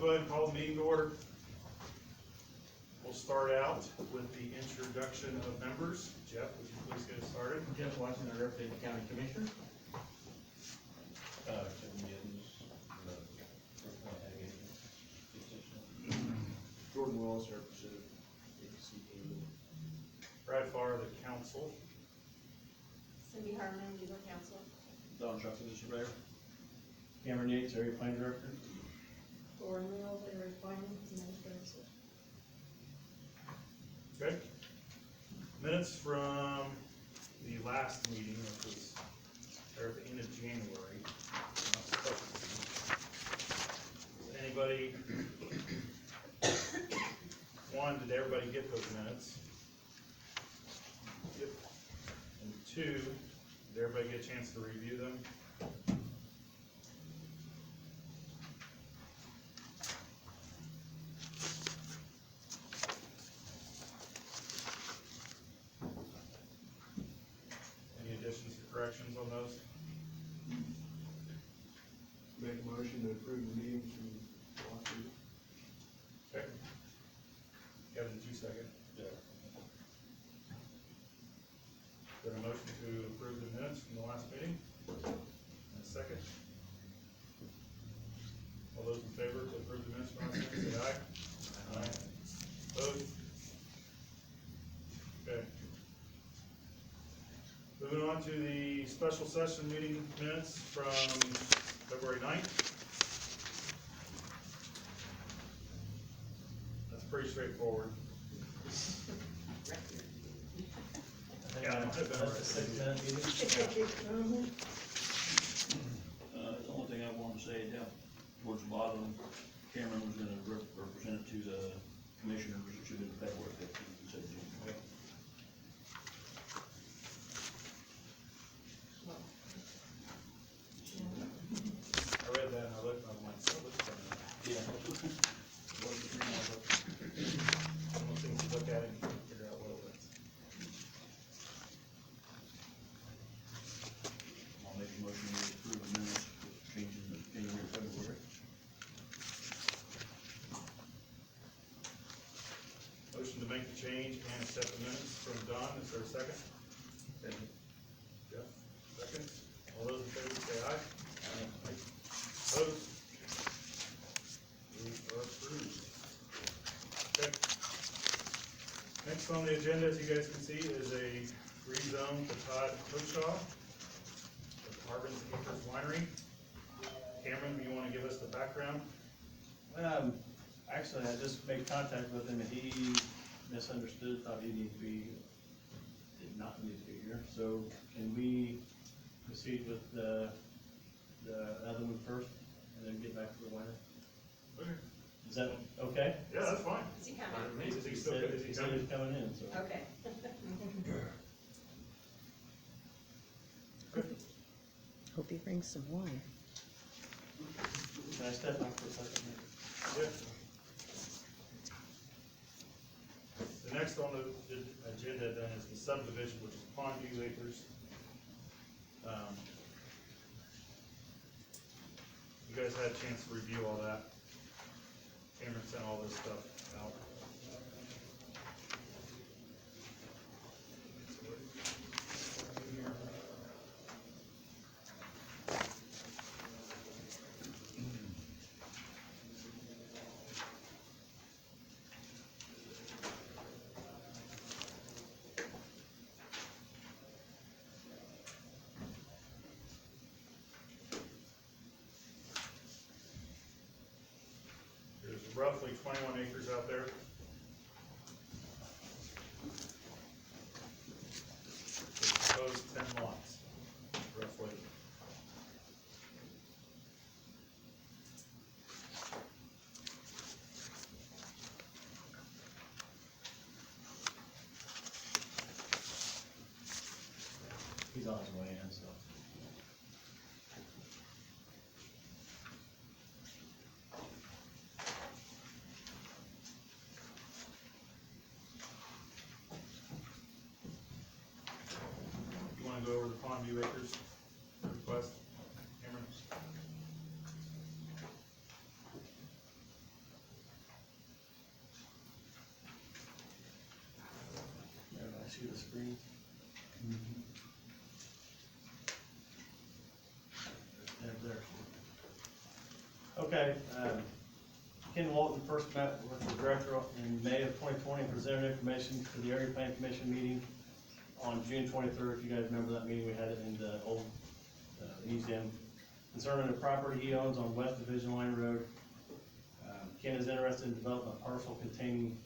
go ahead and call the meeting to order. We'll start out with the introduction of members. Jeff, would you please get us started? Jeff Watson, I represent the county commissioner. Jordan Willis, representative. Brad Farr, the council. Cindy Harmon, legal counsel. Don Shuffler, the surveyor. Cameron Yates, area plan director. Lauren Mills, area planning administrator. Okay. Minutes from the last meeting, which was there at the end of January. Does anybody, one, did everybody get those minutes? Yep. And two, did everybody get a chance to review them? Any additions or corrections on those? Make a motion to approve the meetings from last week. Okay. Kevin, did you second? Yeah. Got a motion to approve the minutes from the last meeting? And a second? All those in favor to approve the minutes from last meeting, say aye. Aye. Opposed? Okay. Moving on to the special session meeting minutes from February 9th. That's pretty straightforward. Yeah, it might have been That's a 6-minute meeting. The only thing I wanted to say, down towards the bottom, Cameron was gonna represent it to the commissioners, it should be the paperwork that he said. Okay. I read that and I looked and I was like, so what's going on? Yeah. One thing to look at it and figure out what it was. I'll make a motion to approve the minutes, changing the January, February. Motion to make the change and accept the minutes from Don, is there a second? Second. Jeff, second. All those in favor say aye. Aye. Opposed? These are approved. Okay. Next on the agenda, as you guys can see, is a rezone for Todd Cookshaw of Harbin's Acres Winery. Cameron, do you wanna give us the background? Actually, I just made contact with him and he misunderstood, thought he needed to be, did not need to be here. So can we proceed with the other one first and then get back to the winner? Okay. Is that okay? Yeah, that's fine. Is he coming? Is he still, is he He said coming? he's coming in, so. Okay. Hope he brings some wine. Can I step back for a second? Yeah. The next on the agenda then is the subdivision, which is Pondview Acres. You guys had a chance to review all that. Cameron sent all this stuff out. There's roughly 21 acres out there. There's proposed 10 lots, roughly. He's on his way in, so. You wanna go over the Pondview Acres request, Cameron? see the screen? There. Okay, Ken Walton first met with the director in May of 2020 and presented information to the Area Plan Commission meeting on June 23rd. If you guys remember that meeting, we had it in the old museum concerning the property he owns on West Division Line Road. Ken is interested in developing a parcel containing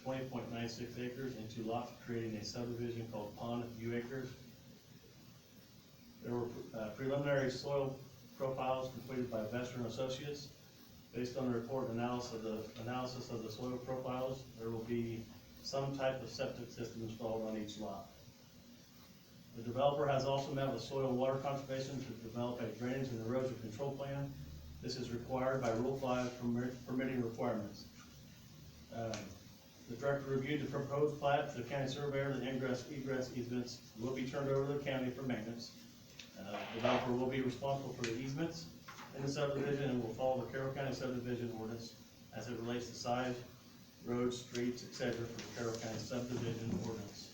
20.96 acres into lots, creating a subdivision called Pond View Acres. There were preliminary soil profiles completed by Vester Associates. Based on the report and analysis of the soil profiles, there will be some type of septic system installed on each lot. The developer has also met with Soil and Water Conservation to develop a drainage and erosion control plan. This is required by Rule 5 permitting requirements. The director reviewed the proposed plat to the county surveyor. The ingress egress easements will be turned over to the county for maintenance. The developer will be responsible for the easements in the subdivision and will follow the Carroll County subdivision ordinance as it relates to size, roads, streets, etc. for the Carroll County subdivision ordinance.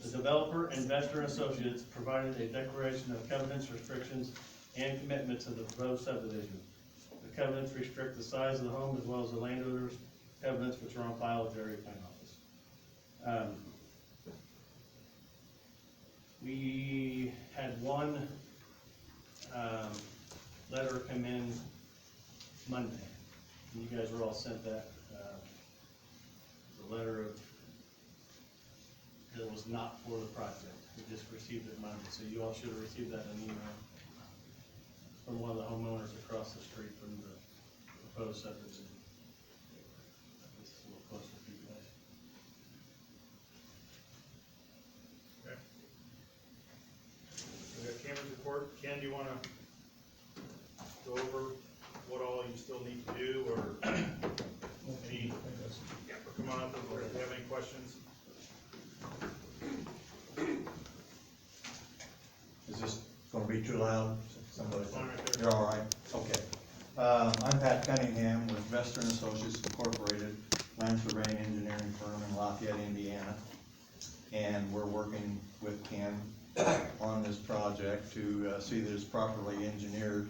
The developer, Investor and Associates provided a declaration of covenants, restrictions, and commitments of the proposed subdivision. The covenants restrict the size of the home as well as the landowner's covenants, which are on file at the area plan office. We had one letter come in Monday. You guys were all sent that, the letter of, that was not for the project. We just received it Monday, so you all should have received that in an email from one of the homeowners across the street from the proposed subdivision. This is a little closer for you guys. Okay. We got Cameron's report. Ken, do you wanna go over what all you still need to do, or any, or come on up if you have any questions? Is this gonna be too loud? Somebody, Fine right there. you're all right? Okay. I'm Pat Cunningham with Vester and Associates Incorporated, land surveying engineering firm in Lafayette, Indiana. And we're working with Ken on this project to see that it's properly engineered.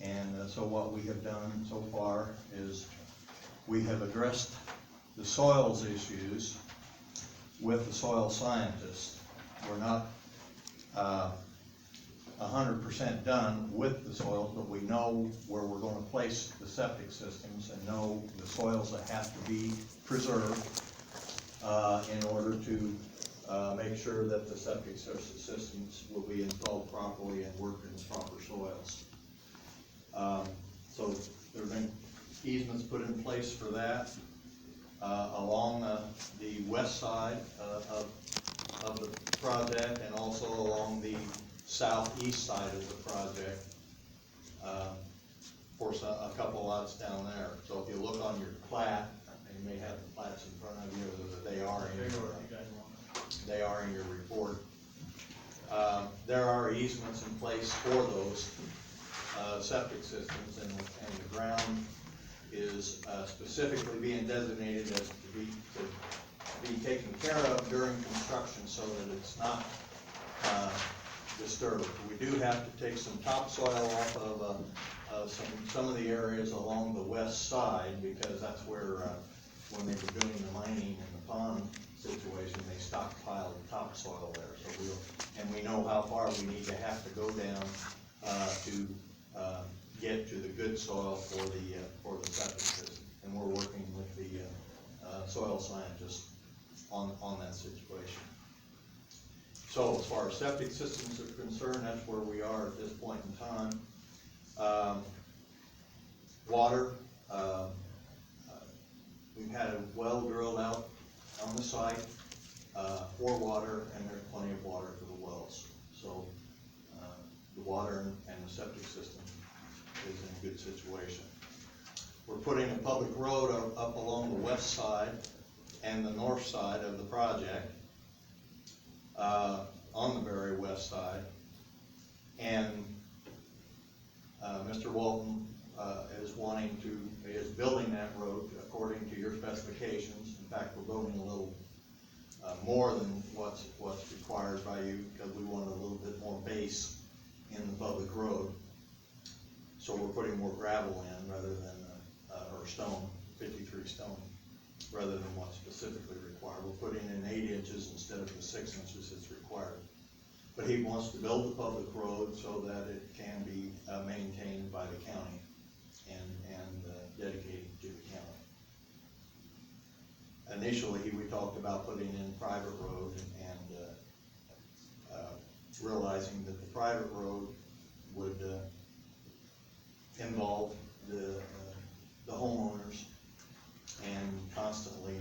And so what we have done so far is we have addressed the soils issues with the soil scientist. We're not 100% done with the soils, but we know where we're going to place the septic systems and know the soils that have to be preserved in order to make sure that the septic systems will be installed properly and work in the proper soils. So there have been easements put in place for that along the west side of the project and also along the southeast side of the project. Of course, a couple lots down there. So if you look on your plat, you may have the plats in front of you, they are in your report. There are easements in place for those septic systems, and the ground is specifically being designated as to be taken care of during construction so that it's not disturbed. We do have to take some topsoil off of some of the areas along the west side, because that's where when they were doing the mining in the pond situation, they stockpiled topsoil there. So we know how far we need to have to go down to get to the good soil for the septic system, and we're working with the soil scientists on that situation. So as far as septic systems are concerned, that's where we are at this point in time. Water, we've had a well drilled out on the site for water, and there's plenty of water for the wells. So the water and the septic system is in a good situation. We're putting a public road up along the west side and the north side of the project, on the very west side, and Mr. Walton is building that road according to your specifications. In fact, we're building a little more than what's required by you, because we wanted a little bit more base in the public road. So we're putting more gravel in rather than, or stone, 53 stone, rather than what's specifically required. We're putting in 8 inches instead of the 6 inches that's required. But he wants to build the public road so that it can be maintained by the county and dedicated to the county. Initially, we talked about putting in private road and realizing that the private road would involve the homeowners and constantly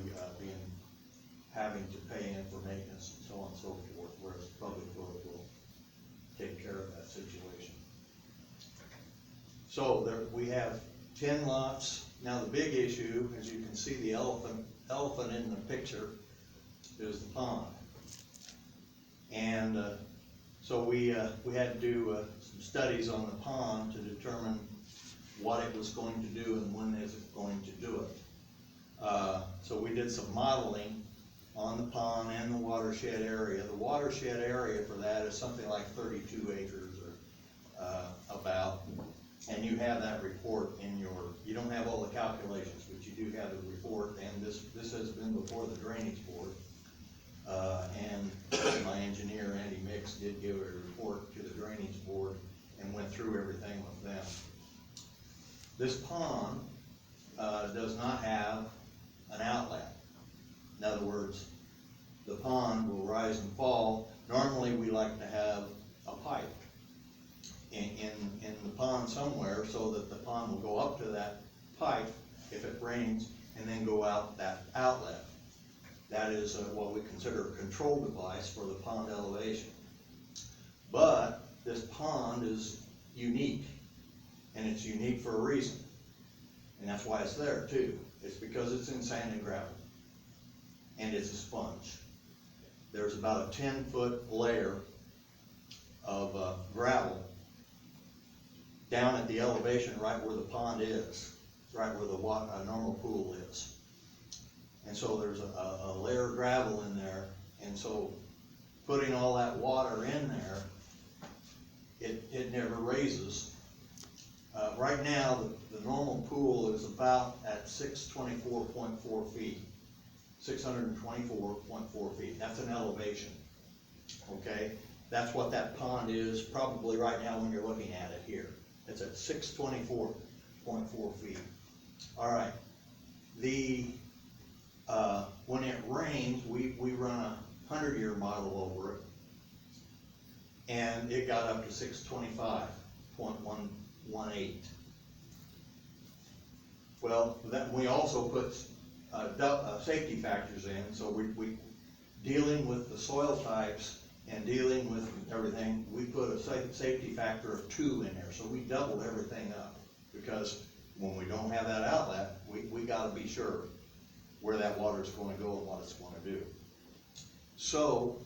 having to pay in for maintenance and so on and so forth, whereas the public road will take care of that situation. So there, we have 10 lots. Now the big issue, as you can see, the elephant in the picture is the pond. And so we had to do some studies on the pond to determine what it was going to do and when is it going to do it. So we did some modeling on the pond and the watershed area. The watershed area for that is something like 32 acres or about. And you have that report in your, you don't have all the calculations, but you do have the report, and this has been before the drainage board. And my engineer, Andy Mix, did give a report to the drainage board and went through everything with them. This pond does not have an outlet. In other words, the pond will rise and fall. Normally we like to have a pipe in the pond somewhere so that the pond will go up to that pipe if it rains and then go out that outlet. That is what we consider a control device for the pond elevation. But this pond is unique, and it's unique for a reason. And that's why it's there too. It's because it's in sand and gravel, and it's a sponge. There's about a 10-foot layer of gravel down at the elevation right where the pond is, right where the normal pool is. And so there's a layer of gravel in there, and so putting all that water in there, it never raises. Right now, the normal pool is about at 624.4 feet, 624.4 feet. That's an elevation, okay? That's what that pond is probably right now when you're looking at it here. It's at 624.4 feet. All right, when it rains, we run a 100-year model over it, and it got up to 625.118. Well, we also put safety factors in, so we dealing with the soil types and dealing with everything, we put a safety factor of 2 in there, so we doubled everything up, because when we don't have that outlet, we gotta be sure where that water is going to go and what it's going to do. So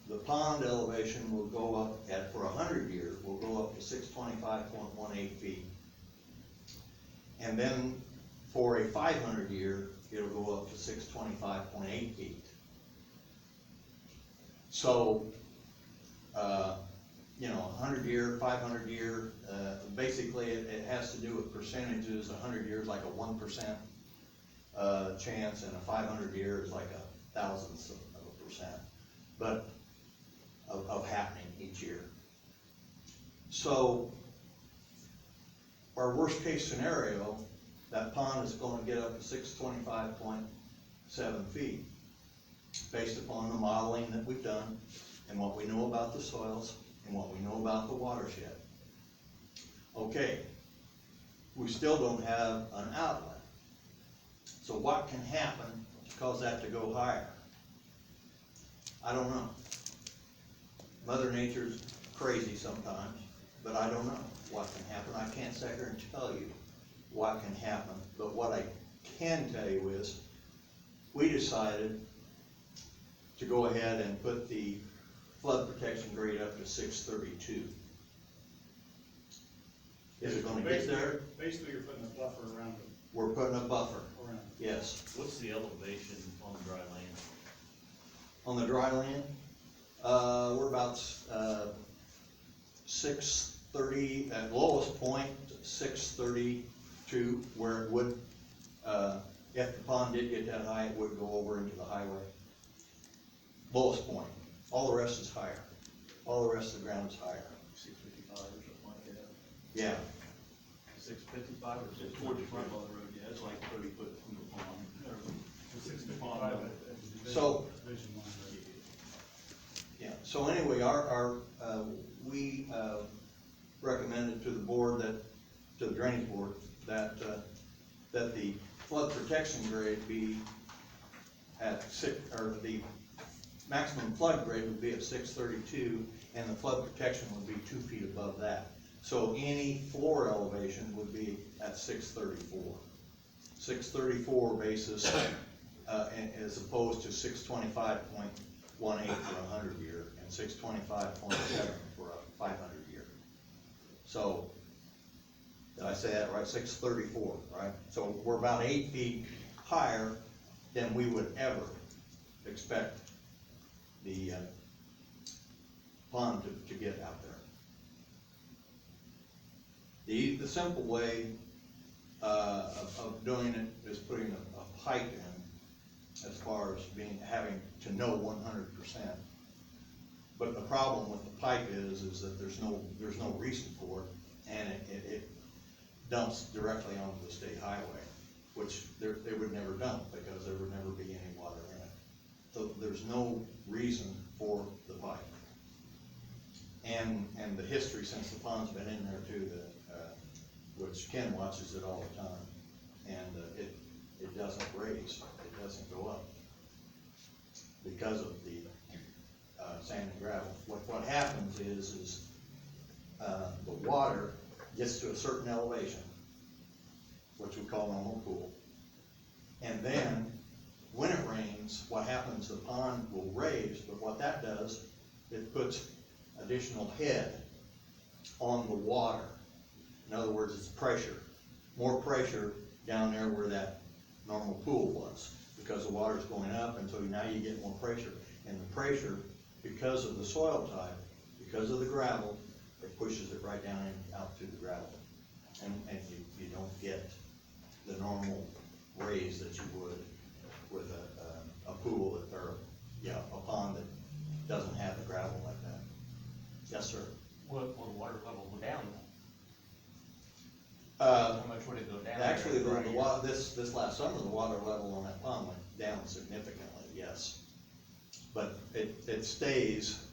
the pond elevation will go up for 100 years, will go up to 625.18 feet. And then for a 500 year, it'll go up to 625.8 feet. So, 100 year, 500 year, basically it has to do with percentages. 100 years like a 1% chance, and a 500 year is like a thousandth of a percent, but of happening each year. So our worst case scenario, that pond is going to get up to 625.7 feet, based upon the modeling that we've done and what we know about the soils and what we know about the watershed. Okay, we still don't have an outlet. So what can happen to cause that to go higher? I don't know. Mother Nature's crazy sometimes, but I don't know what can happen. I can't sit here and tell you what can happen, but what I can tell you is we decided to go ahead and put the flood protection grade up to 632. Is it gonna get there? Basically, you're putting a buffer around it. We're putting a buffer, Around. yes. What's the elevation on the dry land? On the dry land, we're about, 630, at lowest point, 632, where it would, if the pond did get that high, it would go over into the highway. Lowest point, all the rest is higher, all the rest of the ground is higher, 655 or something like that. yeah. 655 or It's towards the front of the road, yeah, it's like 30 foot from the pond. The 655 at the division- So- division line, right? Yeah, so anyway, we recommended to the board that, to the drainage board, that the flood protection grade be at or the maximum flood grade would be at 632, and the flood protection would be 2 feet above that. So any floor elevation would be at 634. 634 basis, as opposed to 625.18 for a 100 year, and 625.7 for a 500 year. So, did I say that right? 634, right? So we're about 8 feet higher than we would ever expect the pond to get out there. The simple way of doing it is putting a pipe in, as far as having to know 100%. But the problem with the pipe is that there's no reason for it, and it dumps directly onto the state highway, which they would never dump, because there would never be any water in it. So there's no reason for the pipe. And the history since the pond's been in there too, which Ken watches it all the time, and it doesn't raise, it doesn't go up because of the sand and gravel. What happens is the water gets to a certain elevation, which we call normal pool, and then when it rains, what happens, the pond will raise, but what that does, it puts additional head on the water. In other words, it's pressure, more pressure down there where that normal pool was, because the water's going up, and so now you get more pressure. And the pressure, because of the soil type, because of the gravel, it pushes it right down out to the gravel. And you don't get the normal raise that you would with a pool or a pond that doesn't have the gravel like that. Yes, sir. Will the water level go down? How much would it go down? Actually, this last summer, the water level on that pond went down significantly, yes. But it stays,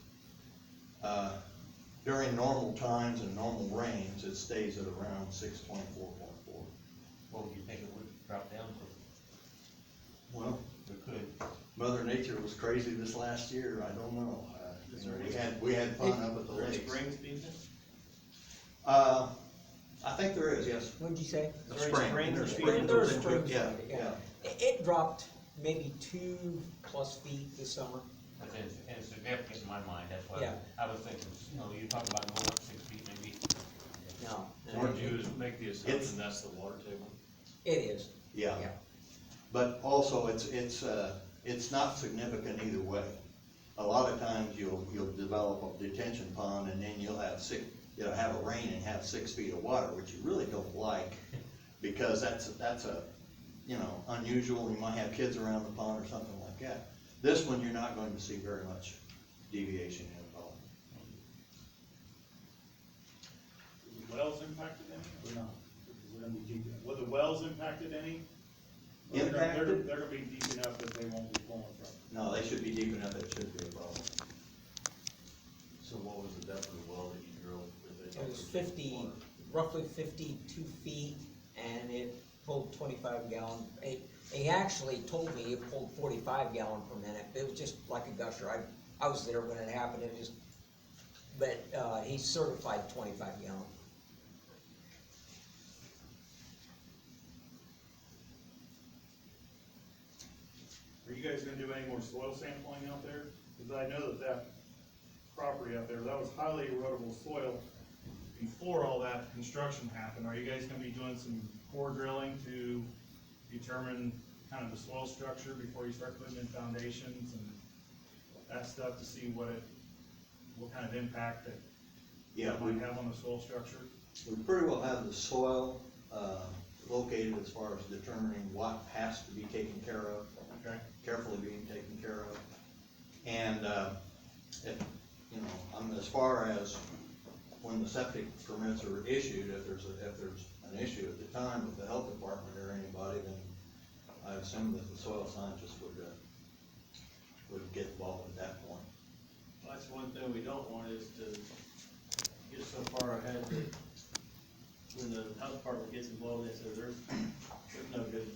during normal times and normal rains, it stays at around 624.4. What would you think it would drop down to? Well, It could. Mother Nature was crazy this last year, I don't know. We had fun up at the lakes. springs decent? I think there is, yes. What'd you say? A spring. There's There are springs, Yeah, yeah. yeah. It dropped maybe 2+ feet this summer. But then, and it's significant in my mind, that's why Yeah. I was thinking, you talk about going up 6 feet maybe. No, Or do you make the It's- assumption that's the water table? it is. Yeah. Yeah. But also, it's not significant either way. A lot of times you'll develop a detention pond, and then you'll have have a rain and have 6 feet of water, which you really don't like, because that's a, unusual. You might have kids around the pond or something like that. This one, you're not going to see very much deviation in it at all. Were the wells impacted any, or not? We're gonna be deep, were the wells impacted any? Or they're gonna- Impacted? They're gonna be deep enough that they won't be flowing from. No, they should be deep enough, that shouldn't be a problem. So what was the depth of the well that you drilled? It was roughly 52 feet, and it pulled 25 gallon. He actually told me it pulled 45 gallon per minute. It was just like a gusher. I was there when it happened. But he certified 25 gallon. Are you guys gonna do any more soil sampling out there? Cause I know that property out there, that was highly erodible soil before all that construction happened. Are you guys gonna be doing some core drilling to determine kind of the soil structure before you start putting in foundations and that stuff to see what kind of impact that Yeah, that might have on the soil structure? we pretty well have the soil, located as far as determining what has to be taken care of, Okay, carefully being taken care of. And, if, you know, as far as when the septic permits are issued, if there's an issue at the time with the health department or anybody, then I assume that the soil scientist would get involved at that point. Well, that's one thing we don't want is to get so far ahead that when the health department gets involved, they say there's no good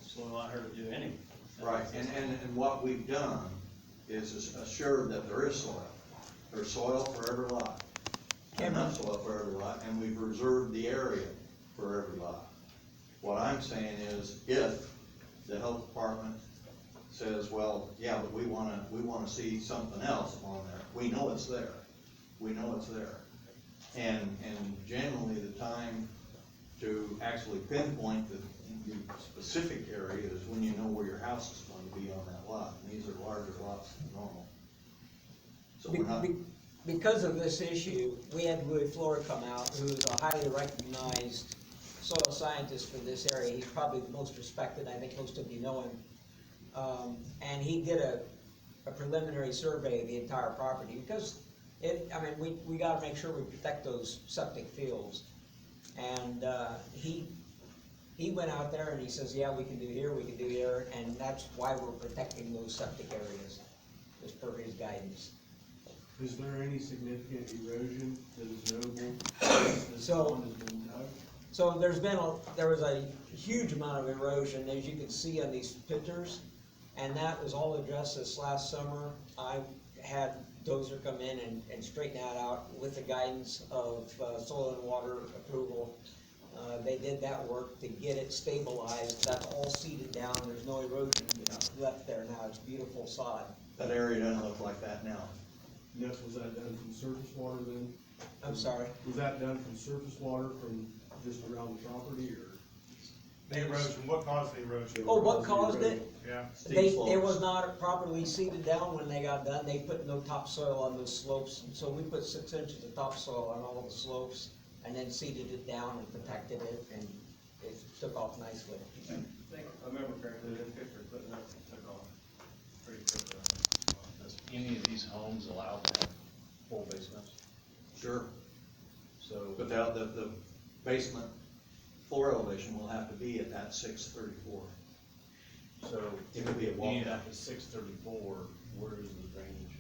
soil out here to do anything. Right, and what we've done is assured that there is soil. There's soil for every lot. Enough soil for every lot, and we've reserved the area for every lot. What I'm saying is, if the health department says, well, yeah, but we wanna see something else on there, we know it's there. We know it's there. And generally, the time to actually pinpoint the specific area is when you know where your house is going to be on that lot, and these are larger lots than normal. So we're not, Because of this issue, we had Louis Flora come out, who is a highly recognized soil scientist for this area. He's probably the most respected, I think most of you know him. And he did a preliminary survey of the entire property, because we gotta make sure we protect those septic fields. And, he went out there and he says, yeah, we can do here, we can do here, and that's why we're protecting those septic areas, as per his guidance. Is there any significant erosion that is notable? This So- pond has been dug? So there was a huge amount of erosion, as you can see on these pictures, and that was all addressed this last summer. I had Dozer come in and straighten that out with the guidance of soil and water approval. They did that work to get it stabilized. That's all seeded down. There's no erosion left there now. It's beautiful sod. that area doesn't look like that now. Yes, was that done from surface water then? I'm sorry. Was that done from surface water from just around the property, or? the erosion, what caused the erosion? Oh, what caused it? Yeah, Steep It was slopes. not properly seeded down when they got done. They put no topsoil on those slopes, and so we put 6 inches of topsoil on all the slopes, and then seeded it down and protected it, and it took off nicely. I think, if I remember correctly, the picture putting up took off pretty quickly. Does any of these homes allow to have full basements? Sure. So, But the basement floor elevation will have to be at that 634. so It would be a being walkout. up to 634, where is the drainage?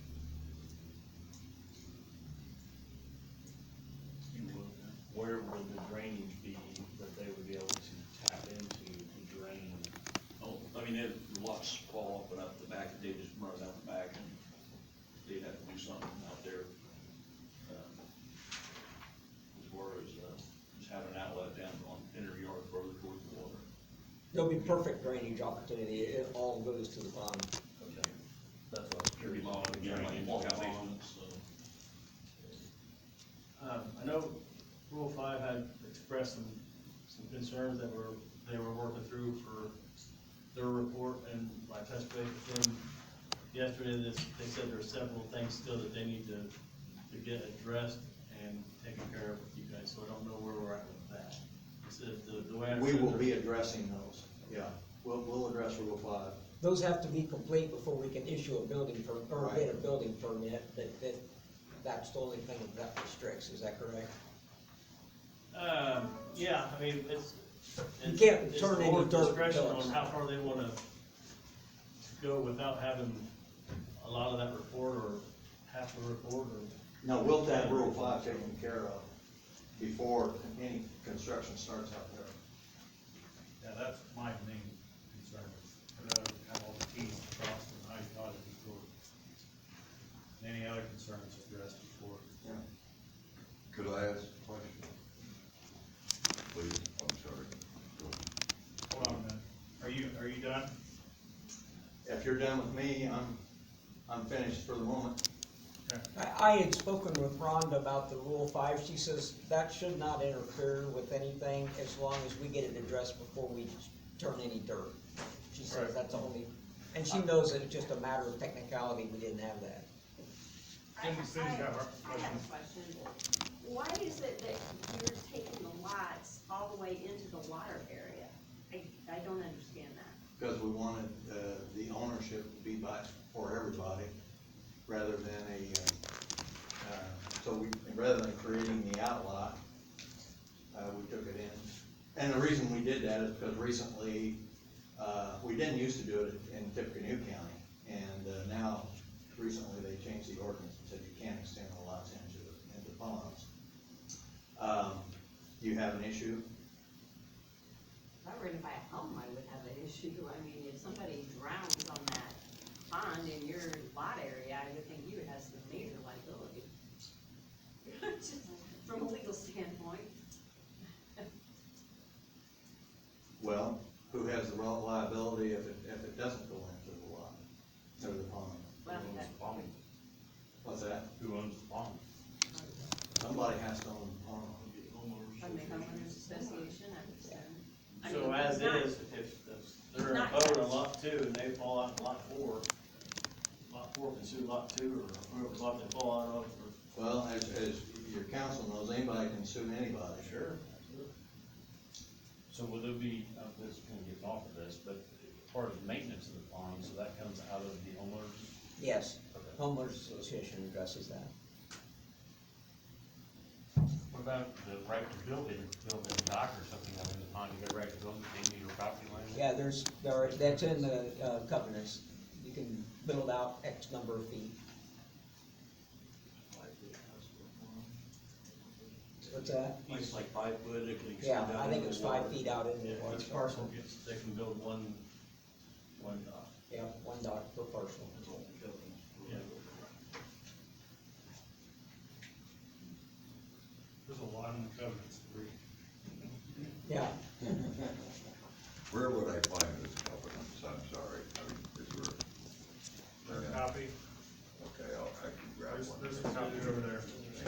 Where would the drainage be that they would be able to tap into to drain? Oh, I mean, the lots fall up and up the back, they just run it out the back, and they'd have to do something out there. As far as, just having an outlet down on inner yard further towards the water. There'll be perfect drainage opportunity. It all goes to the pond. Okay, that's what I was Pretty curious. long, about, the yeah, like drainage walkout along. basements, so. I know Rule 5 had expressed some concerns that they were working through for their report, and I touched base with them yesterday. They said there are several things still that they need to get addressed and taken care of with you guys, so I don't know where we're at with that. He said the way I We understood will their- be addressing those, yeah. We'll address Rule 5. Those have to be complete before we can issue a building permit, or Right. get a building permit, that's the only thing that restricts, is that correct? Yeah, I mean, You can't it's turn any board dirt discretion bills. on how far they wanna go without having a lot of that report, or half the report, or. No, we'll have Rule 5 taken care of before any construction starts out there. yeah, that's my main concern, is to have all the T's crossed and I's dotted before. And any other concerns addressed before. Could I ask a question? Please, I'm sorry. Go ahead. Hold on a minute, are you done? If you're done with me, I'm finished for the moment. I had spoken with Rhonda about the Rule 5. She says that should not interfere with anything as long as we get it addressed before we turn any dirt. She says Right. that's the only And she knows that it's just a matter of technicality, we didn't have that. Cindy's got her I have question. a question. Why is it that you're taking the lots all the way into the water area? I don't understand that. Because we wanted, the ownership to be for everybody, rather than rather than creating the outlot, we took it in. And the reason we did that is because recently, we didn't used to do it in Tippecanoe County, and now, recently, they changed the ordinance and said you can't extend the lots into ponds. Do you have an issue? If I were to buy a home, I would have an issue. I mean, if somebody drowns on that pond in your lot area, I would think you would have some major liability. Just from a legal standpoint. Well, who has the liability if it doesn't go into the lot, or the pond? Well, Who owns that- the pond? What's that? Who owns the pond? Somebody has to own the pond. From the homeowners association, I would say. I So mean, as it's not- is, if they're in a not boat just- on lot 2 and they fall out in lot 4, lot 4 can sue lot 2 or whoever lot they fall out of, or. Well, as your council knows, anybody can sue anybody. Sure. So will there be, this kind of gets off of this, but part of the maintenance of the pond, so that comes out of the owners? Yes, Okay. homeowners association addresses that. What about the right to build a dock or something out in the pond, you got a right to build it into your property line? Yeah, that's in the covenants, you can build out X number of feet. What's that? It's like 5 foot, it can extend Yeah, out I think into it was the water. 5 feet out in the Yeah, water. each parcel gets, they can build one dock. Yeah, one dock per parcel. That's all the covenants. Yeah. There's a lot in the covenants to read. Yeah, Where would I find this covenants? I'm sorry. I mean, is there? There's a copy, Okay, I can grab one. there's a copy over there.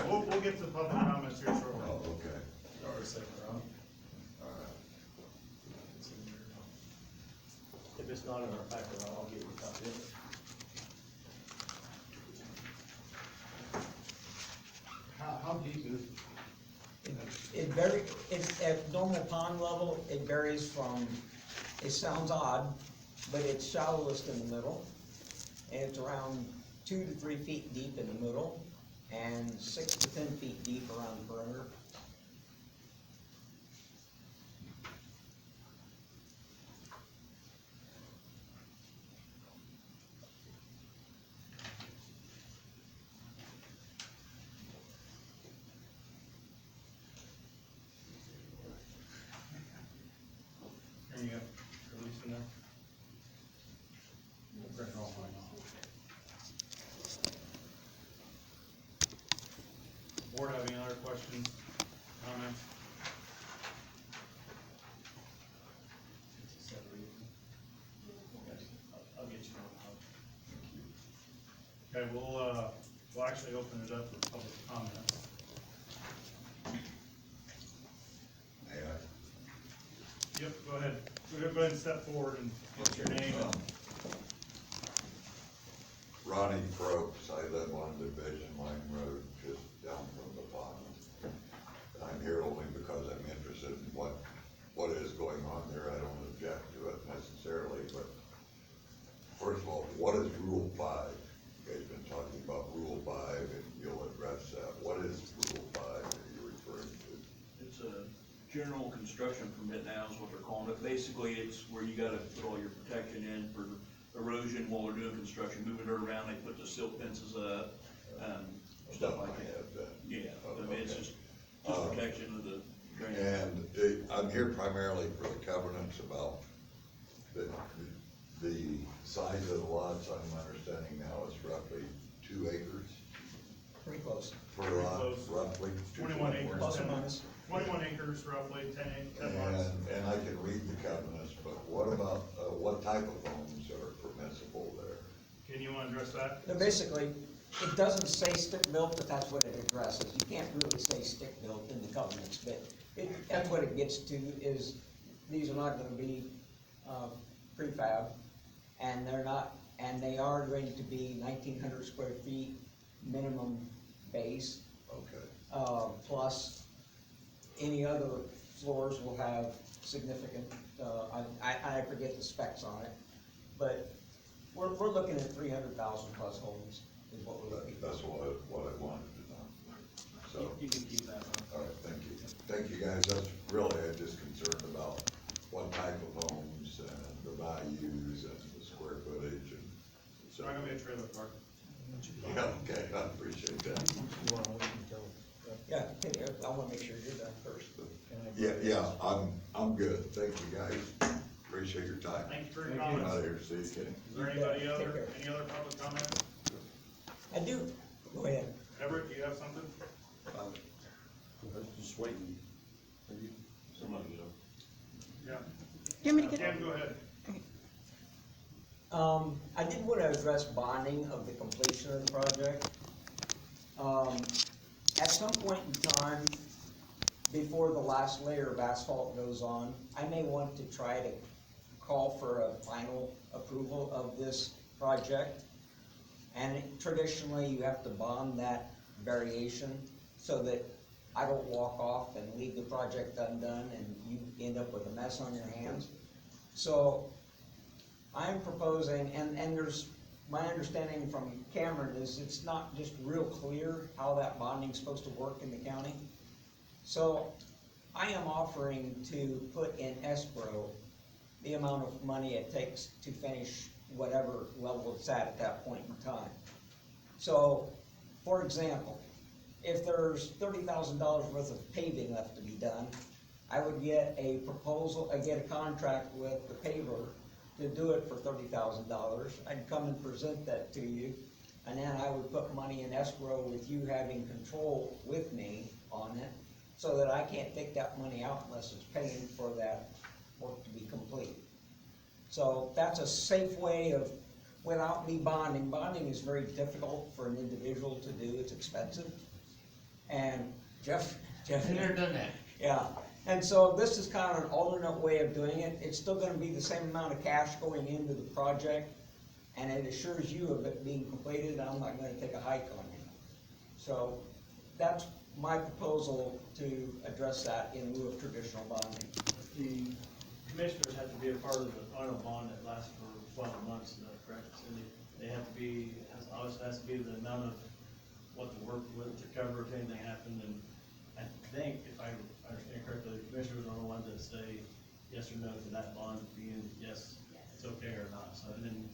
We'll get to the public comments here shortly. Oh, okay, For a second, Ron. all right. If it's not in our packet, I'll get you a copy of it. How deep is, it's at normal pond level, it varies from, it sounds odd, but it's shallowest in the middle. And it's around 2 to 3 feet deep in the middle, and 6 to 10 feet deep around the perimeter. Here you go, release in there. Print it all mine off. Board have any other questions, comments? I'll get you one. Okay, we'll actually open it up for public comments. May I? Yep, go ahead. Go ahead and step forward and give your name. Ronnie Probst, I live on Division Line Road, just down from the pond. I'm here only because I'm interested in what is going on there. I don't object to it necessarily, but first of all, what is Rule 5? You guys been talking about Rule 5, and you'll address that. What is Rule 5 that you're referring to? It's a general construction permit now is what they're calling it. Basically, it's where you gotta put all your protection in for erosion while they're doing construction, moving dirt around, they put the silt fences up, stuff like I that. have that. Yeah, Oh, I mean, it's okay. just protection of the drainage. And I'm here primarily for the covenants about the size of the lots. I'm understanding now is roughly 2 acres Pretty close, per Pretty lot, close. roughly. 21 acres. plus or minus. 21 acres roughly, 10 lots. And I can read the covenants, but what about, what type of homes are permissible there? Can you wanna address that? Now, basically, it doesn't say stick built, but that's what it addresses. You can't really say stick built in the covenants, but that's what it gets to, is these are not gonna be, prefab. and they are going to be 1,900 square feet minimum base, Okay, plus any other floors will have significant, I forget the specs on it, but we're looking at 300,000 plus homes is what we're looking at. that's what I wanted to know. So, You can keep that one. all right, thank you. Thank you, guys. That's really, I'm just concerned about what type of homes and the values and the square footage and It's so. not gonna be a trailer park. Yeah, okay, I appreciate that. Yeah, I wanna make sure you're done first. Yeah, I'm good. Thank you, guys. Appreciate your time. Thank you for your I'm comments. out of here, see you, Kenny. Is there anybody Take other, care. any other public comments? I do, go ahead. Everett, do you have something? I was just waiting. Maybe somebody, Yeah. You want me to get, Ken, go ahead. I did want to address bonding of the completion of the project. At some point in time, before the last layer of asphalt goes on, I may want to try to call for a final approval of this project. And traditionally, you have to bond that variation so that I don't walk off and leave the project undone and you end up with a mess on your hands. So I'm proposing, and there's, my understanding from Cameron is it's not just real clear how that bonding's supposed to work in the county. So I am offering to put in escrow the amount of money it takes to finish whatever level it's at that point in time. So, for example, if there's $30,000 worth of paving left to be done, I would get a proposal, I get a contract with the paver to do it for $30,000. I'd come and present that to you, and then I would put money in escrow with you having control with me on it, so that I can't take that money out unless it's paying for that work to be complete. So that's a safe way of, without me bonding. Bonding is very difficult for an individual to do, it's expensive. And Jeff. I've never done that. Yeah, and so this is kind of an alternate way of doing it. It's still gonna be the same amount of cash going into the project, and it assures you of it being completed, and I'm not gonna take a hike on you. So that's my proposal to address that in lieu of traditional bonding. The commissioners have to be a part of the final bond that lasts for 12 months, is that correct, Cindy? They have to be, obviously has to be the amount of what the work would to cover if anything happened, and I think, if I understand correctly, the commissioners are the ones that say yes or no to that bond being, yes, it's okay or not, so then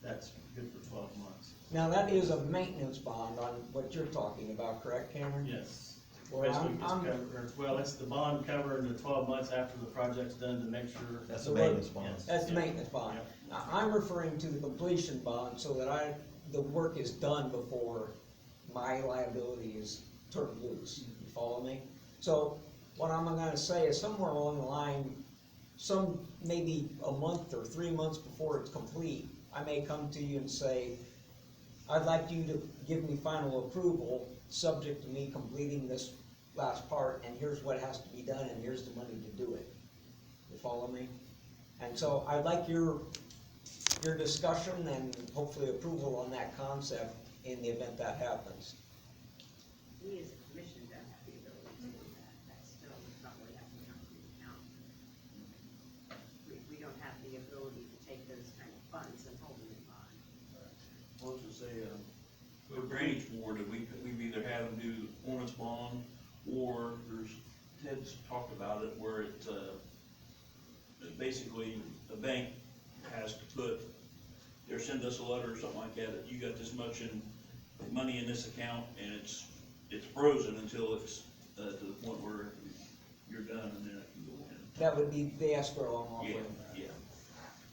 that's good for 12 months. Now, that is a maintenance bond on what you're talking about, correct, Cameron? Yes. Well, Basically, just I'm- cover, well, it's the bond covering the 12 months after the project's done to make sure. That's a maintenance bond. Yes. That's the maintenance bond. Yep. Now, I'm referring to the completion bond so that the work is done before my liability is turned loose. You follow me? So what I'm gonna say is somewhere along the line, maybe a month or 3 months before it's complete, I may come to you and say, I'd like you to give me final approval, subject to me completing this last part, and here's what has to be done, and here's the money to do it. You follow me? And so I'd like your discussion and hopefully approval on that concept in the event that happens. We as a commission don't have the ability to do that, that's still probably have to come from the county. We don't have the ability to take those kind of funds and hold them in bond. We'll just say, For drainage board, we've either had them do the performance bond, or Ted's talked about it, where it, basically, the bank has to send us a letter or something like that you got this much money in this account, and it's frozen until it's, to the point where you're done, and then it can go in. That would be the escrow I'm Yeah, offering. yeah,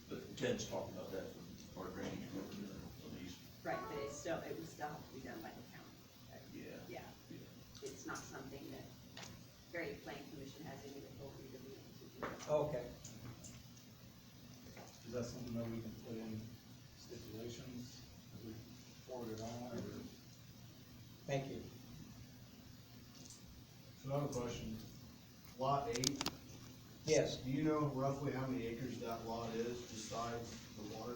but Ted's talked about that for our drainage board, some of these, Right, but it would still have to be done by the county. yeah. Yeah, it's not something that Great Plain Commission has any authority to be able to do. Okay. Is that something that we can put in stipulations as we forward it on, or? Thank you. So I have a question. Lot 8, Yes, do you know roughly how many acres that lot is besides the water?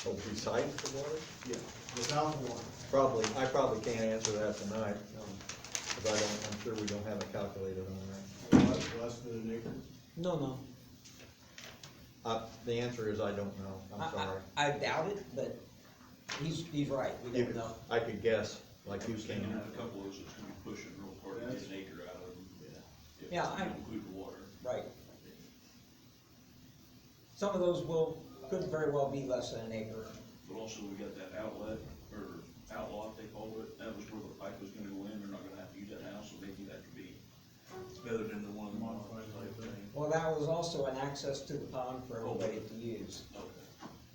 Oh, besides the water? Yeah, without the water. Probably, I probably can't answer that tonight, cause I'm sure we don't have it calculated on Less than an acre? No, that. The answer is I don't know, I'm sorry. I doubt it, but he's right, we You don't could- know. I could guess, like you Thinking can. of a couple of those that's gonna be pushing real hard to get an acre out of them. If Yeah, you I- include the water. Right. Some of those could very well be less than an acre. But also, we got that outlet, or outlaw, they called it, that was where the pipe was gonna go in, they're not gonna have to use that now, so maybe that could be feathered into one of the modified type thing. Well, that was also an access to the pond for everybody to use. Okay.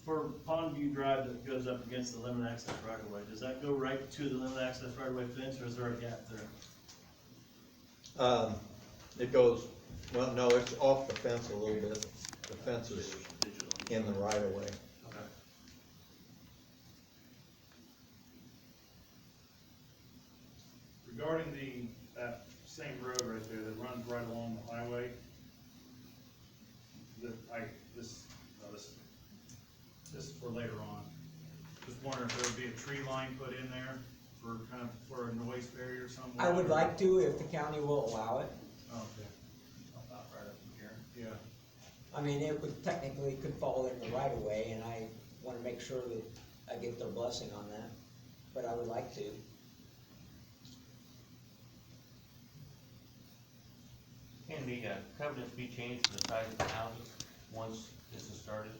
For Pondview Drive that goes up against the limited access right of way, does that go right to the limited access right of way fence, or is there a gap there? It goes, well, no, it's off the fence a little bit, the fence is in the right of way. Okay. Regarding that same road right there that runs right along the highway, this is for later on. Just wondering if there would be a tree line put in there for a noise barrier somewhere? I would like to, if the county will allow it. Okay, About right up in here. yeah. I mean, it would technically could fall in the right of way, and I wanna make sure that I get their blessing on that, but I would like to. Can the covenants be changed for the size of the houses once this is started?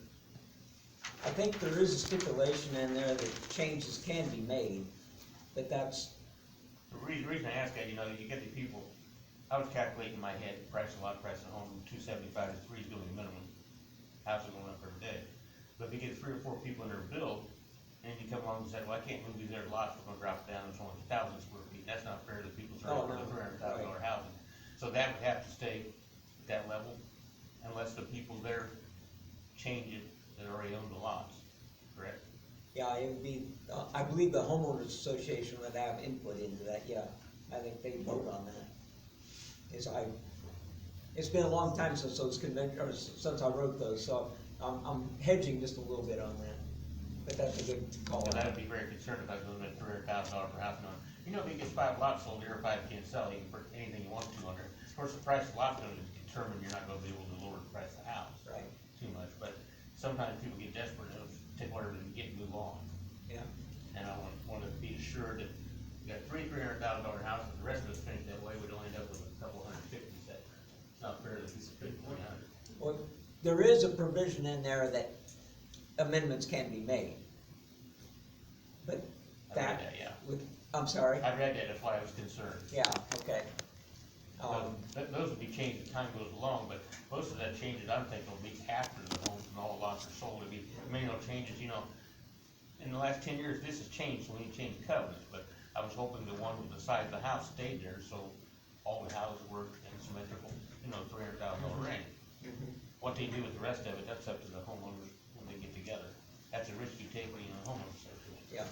I think there is a stipulation in there that changes can be made, but that's, The reason I ask that, you get the people, I was calculating in my head, price of a home, 275 to 3 is going to be minimum. Houses going up every day. But if you get 3 or 4 people in their build, and you come along and say, well, I can't move these other lots, we're gonna drop it down, it's only 1,000 square feet, that's not fair to the people Oh, trying for no, the $300,000 housing. So that would have to stay at that level, unless the people there change it that already own the lots, correct? yeah, it would be, I believe the homeowners association would have input into that, yeah. I think they vote on that. It's been a long time since those or since I wrote those, so I'm hedging just a little bit on that. But that's a good call. And I would be very concerned if I was looking at $300,000 per house, knowing, if you get 5 lots sold, your 5 can't sell, you can put anything you want to under. Of course, the price of the lot's gonna determine you're not gonna be able to lower the price of the house. Right. Too much, but sometimes people get desperate, and they'll take whatever they can get and move on. Yeah. And I want to be assured that you got $300,000 house, and the rest of us finish that way, we don't end up with a couple 150 that, it's not fair that it's 300. Well, there is a provision in there that amendments can be made. But I read that, that, yeah. I'm sorry, I read that, that's why I was concerned. yeah, okay. Those would be changed as time goes along, but most of that changes, I'm thinking, will be after the homes and all the lots are sold, it'll be, many changes, in the last 10 years, this has changed, so we need to change the covenants, but I was hoping the one with the size of the house stayed there, so all the houses were in symmetrical, $300,000 range. What they do with the rest of it, that's up to the homeowners when they get together. That's a risk you take when you're in a homeowners association. Yeah.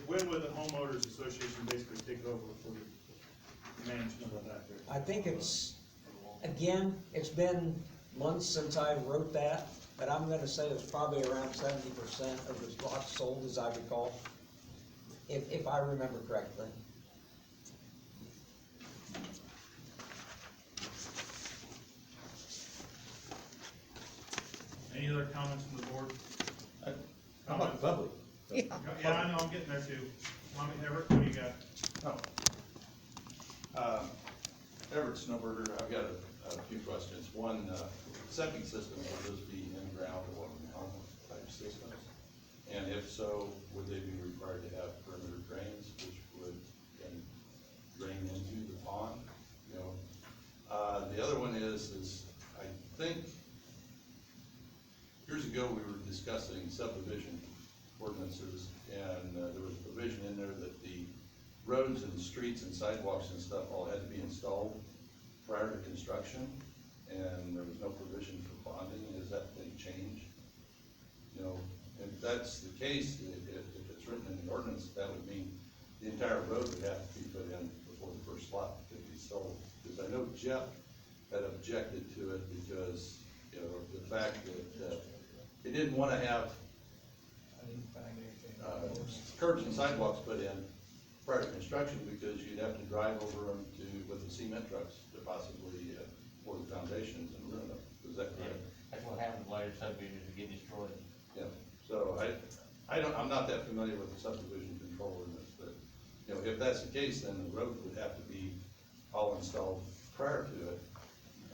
When would the homeowners association basically take over for the management of that there? I think again, it's been months since I wrote that, but I'm gonna say it's probably around 70% of the lots sold, as I recall, if I remember correctly. Any other comments from the board? How about public? Yeah. Yeah, I know, I'm getting there too. Mommy, Everett, what do you got? Everett Snowbirder, I've got a few questions. One, septic system, will those be in-ground or on type systems? And if so, would they be required to have perimeter drains, which would then drain into the pond? The other one is I think, years ago, we were discussing subdivision ordinances, and there was a provision in there that the roads and streets and sidewalks and stuff all had to be installed prior to construction, and there was no provision for bonding. Has that been changed? If that's the case, if it's written in the ordinance, that would mean the entire road would have to be put in before the first lot could be sold. Because I know Jeff had objected to it because, the fact that they didn't wanna have, curbs and sidewalks put in prior to construction, because you'd have to drive over them with the cement trucks to possibly, pour the foundations and ruin them. Is that correct? That's what happens, later subdivisions get destroyed. Yeah, so I'm not that familiar with the subdivision control ordinance, but, you know, if that's the case, then the road would have to be all installed prior to it,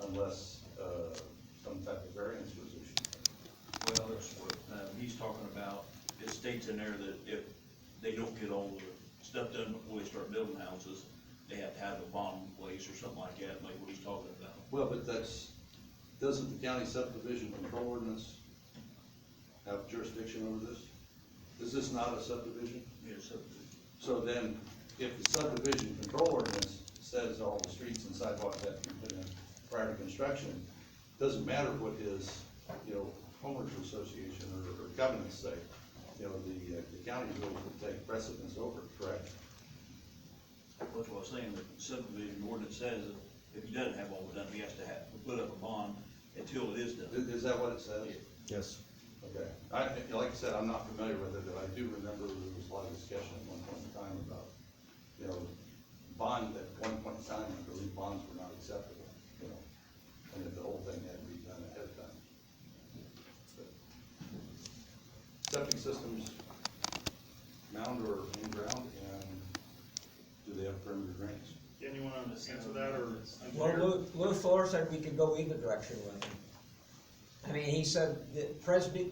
unless, some type of variance was issued. Well, that's what, he's talking about, it states in there that if they don't get all the stuff done before they start building houses, they have to have a bond in place or something like that, like what he's talking about. Well, but doesn't the county subdivision control ordinance have jurisdiction over this? Is this not a subdivision? Yeah, subdivision. So then, if the subdivision control ordinance says all the streets and sidewalks have to be put in prior to construction, doesn't matter what his, you know, homeowners association or covenants say, you know, the county rules would take precedence over it, correct? That's what I was saying, the subdivision ordinance says that if he doesn't have all the done, he has to put up a bond until it is done. Is that what it says? Yes. Okay, like I said, I'm not familiar with it, but I do remember there was a lot of discussion at one point in time about, you know, bond, at one point in time, I believe bonds were not acceptable, you know, and that the whole thing had to be done ahead of time. But septic systems, mound or in ground, and do they have perimeter drains? Ken, you wanna answer that, or? Well, Lou Thor said we could go either direction with him. I mean, he said that Presby,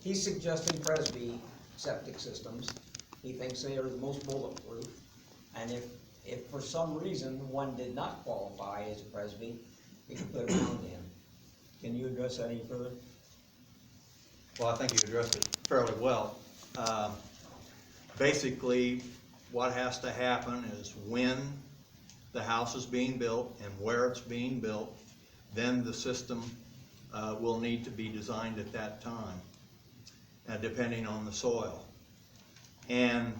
he's suggesting Presby septic systems. He thinks they are the most bulletproof. And if for some reason one did not qualify as a Presby, we could put a mound in. Can you address that any further? Well, I think you addressed it fairly well. Basically, what has to happen is when the house is being built and where it's being built, then the system will need to be designed at that time, depending on the soil. And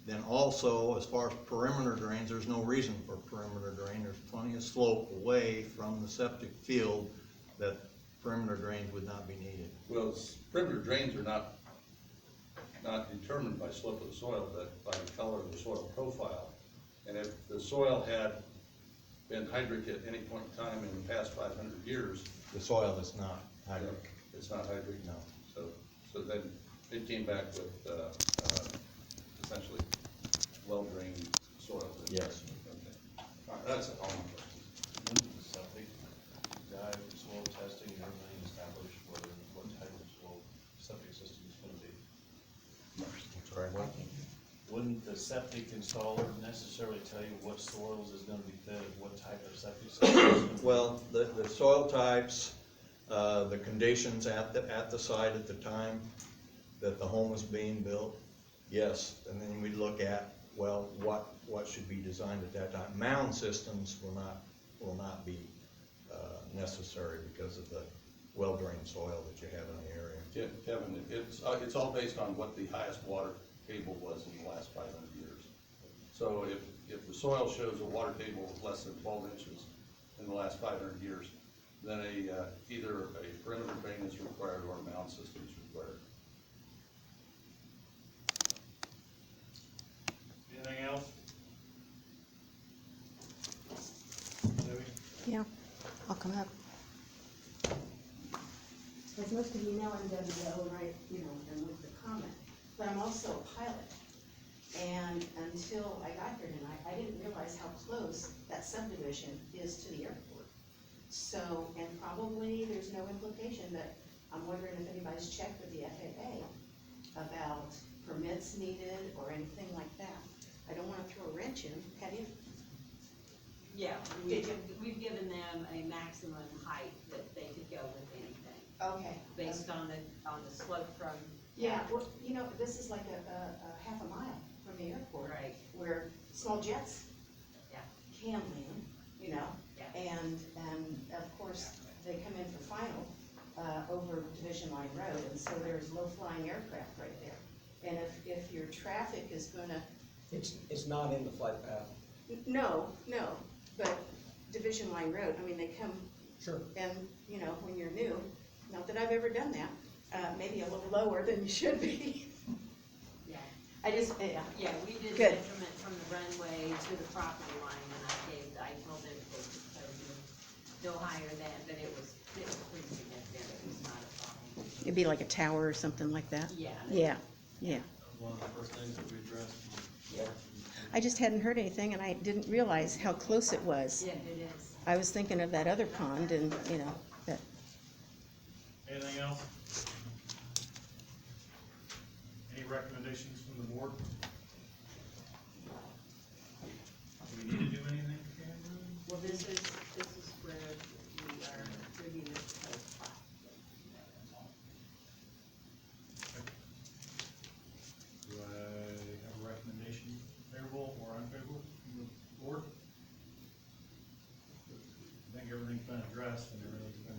then also, as far as perimeter drains, there's no reason for perimeter drain. There's plenty of slope away from the septic field that perimeter drains would not be needed. Well, perimeter drains are not determined by slope of the soil, but by the color of the soil profile. And if the soil had been hydric at any point in time in the past 500 years. The soil is not hydric. It's not hydric? No. So then it came back with, essentially well-drained soil. Yes. Okay. All right, that's all my questions. Septic, guide, soil testing, and everything established what type of soil septic system is gonna be. Sorry, what? Wouldn't the septic installer necessarily tell you what soils is gonna be fed, what type of septic system is gonna be? Well, the soil types, the conditions at the site at the time that the home was being built, yes, and then we look at, well, what should be designed at that time. Mound systems will not be necessary because of the well-drained soil that you have in the area. Kevin, it's all based on what the highest water table was in the last 500 years. So if the soil shows a water table of less than 12 inches in the last 500 years, then either a perimeter drain is required or a mound system is required. Anything else? Debbie? Yeah, I'll come up. As most of you know, I'm WO, right, and with the comment, but I'm also a pilot. And until I got here tonight, I didn't realize how close that subdivision is to the airport. So, and probably there's no implication, but I'm wondering if anybody's checked with the FAA about permits needed or anything like that. I don't wanna throw a wrench in, have you? Yeah, Did you? we've given them a maximum height that they could go with anything, Okay. based on the slope from. Yeah, well, this is like a half a mile from the airport. Right. Where small jets. Yeah. Can land, Yeah. and of course, they come in for final, over Division Line Road, and so there's low-flying aircraft right there. And if your traffic is gonna, It's not in the flight path. no, but Division Line Road, I mean, they come. Sure. And, when you're new, not that I've ever done that, maybe a little lower than you should be. Yeah. I just, yeah. Yeah, we did Good. measurement from the runway to the property line, and I told them no higher than, but it was pretty significant, it was not a problem. It'd be like a tower or something like that? Yeah. Yeah, yeah. That was one of the first things that we addressed. Yeah. I just hadn't heard anything and I didn't realize how close it was. Yeah, it is. I was thinking of that other pond and, you know, that, Anything else? Any recommendations from the board? Do we need to do anything, Cameron? Well, this is where we are approving this proposed plot. Do I have a recommendation, favorable or unfavorable from the board? I think everything's been addressed and everything's been